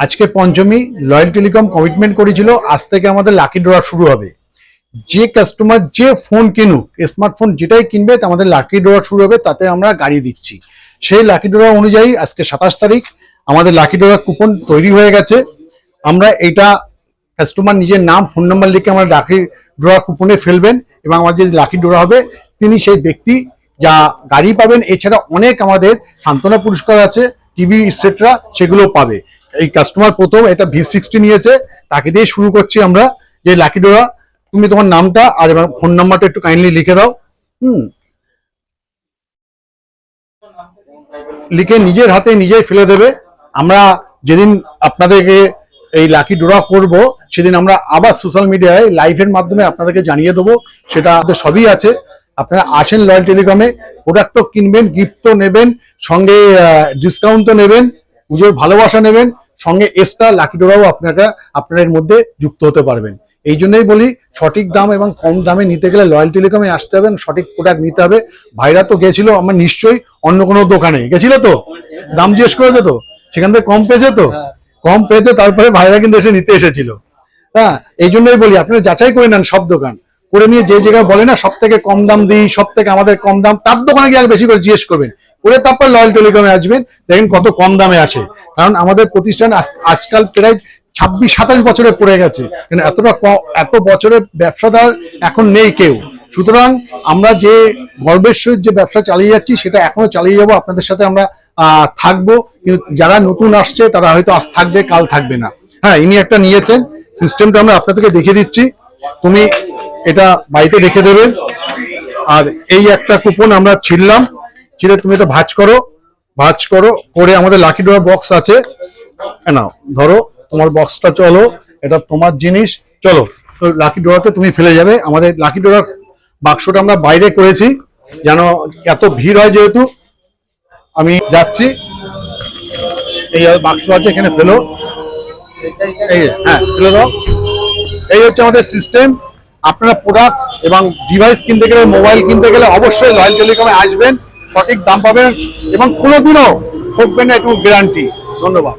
আজকে পঞ্চমী, loyal telecom commitment করেছিল আজ থেকে আমাদের লাকি ড্র শুরু হবে। যে কাস্টমার যে ফোন কিনুক, স্মার্টফোন যেটাই কিনবে আমাদের লাকি ড্র শুরু হবে, তাতে আমরা গাড়ি দিচ্ছি। সেই লাকি ড্র অনুযায়ী আজকে 27 তারিখ আমাদের লাকি ড্র কুপন তৈরি হয়ে গেছে। আমরা এটা কাস্টমার নিজের নাম ফোন নাম্বার লিখে আমরা লাকি ড্র কুপনে ফেলবেন এবং আমাদের যে লাকি ড্র হবে তিনি সেই ব্যক্তি যা গাড়ি পাবেন। এছাড়া অনেক আমাদের সান্ত্বনা পুরস্কার আছে, টিভি ইটসেট্রা, সেগুলো পাবে। এই কাস্টমার প্রথম এটা V60 নিয়েছে, তাকে দিয়ে শুরু করছি আমরা। যে লাকি ড্র, তুমি তোমার নামটা আর এবার ফোন নাম্বারটা একটু কাইন্ডলি লিখে দাও। লিখে নিজের হাতে নিজেই ফেলে দেবে। আমরা যেদিন আপনাদেরকে এই লাকি ড্র করব সেদিন আমরা আবার সোশ্যাল মিডিয়ায় লাইভের মাধ্যমে আপনাদেরকে জানিয়ে দেবো। সেটা সবই আছে। আপনারা আসেন লয়াল টেলিকমে, প্রোডাক্টও কিনবেন, গিফটও নেবেন, সঙ্গে ডিসকাউন্টও নেবেন, পুজোর ভালোবাসা নেবেন, সঙ্গে এক্সট্রা লাকি ড্রও আপনারা এর মধ্যে যুক্ত হতে পারবেন। এই জন্যই বলি সঠিক দাম এবং কম দামে নিতে গেলে লয়াল টেলিকমে আসতে হবে, সঠিক প্রোডাক্ট নিতে হবে। ভাইরা তো গেছিল আমার নিশ্চয়ই অন্য কোনো দোকানে গেছিল, তো দাম জিজ্ঞেস করেছে, তো সেখান থেকে কম পেয়েছে, তো কম পেয়েছে, তারপরে ভাইরা কিন্তু এসে নিতে এসেছিল। হ্যাঁ, এই জন্যই বলি আপনারা যাচাই করে নেন, সব দোকান করে নিয়ে যে জায়গায় বলে না সব থেকে কম দাম দিই, সব থেকে আমাদের কম দাম, তার দোকানে গিয়ে বেশি করে জিজ্ঞেস করবেন, করে তারপর লয়াল টেলিকমে আসবেন, দেখেন কত কম দামে আসে। কারণ আমাদের প্রতিষ্ঠান আজকাল প্রায় 26-27 বছরে পড়ে গেছে, এত বছরের ব্যবসাদার এখন নেই কেউ। সুতরাং আমরা যে গর্বের সহিত যে ব্যবসা চালিয়ে যাচ্ছি সেটা এখনো চালিয়ে যাবো, আপনাদের সাথে আমরা থাকবো। কিন্তু যারা নতুন আসছে তারা হয়তো আজ থাকবে, কাল থাকবে না। হ্যাঁ, ইনি একটা নিয়েছেন, সিস্টেমটা আমরা আপনাদেরকে দেখিয়ে দিচ্ছি। তুমি এটা বাড়িতে রেখে দেবেন। আর এই একটা কুপন আমরা ছিঁড়লাম, ছিঁড়ে তুমি এটা ভাঁজ করো করে আমাদের লাকি ড্র বক্স আছে, নাও ধরো তোমার বক্সটা, চলো এটা তোমার জিনিস, চলো তো লাকি ড্রতে তুমি ফেলে যাবে। আমাদের লাকি ড্র বাক্সটা আমরা বাইরে করেছি যেন এত ভিড় হয়, যেহেতু আমি যাচ্ছি। এই বাক্স আছে, এখানে ফেলো, হ্যাঁ ফেলে দাও। এই হচ্ছে আমাদের সিস্টেম। আপনারা প্রোডাক্ট এবং ডিভাইস কিনতে গেলে, মোবাইল কিনতে গেলে অবশ্যই লয়াল টেলিকমে আসবেন, সঠিক দাম পাবেন এবং কোনোদিনও ঠকবেন না, একটু গ্যারান্টি। ধন্যবাদ।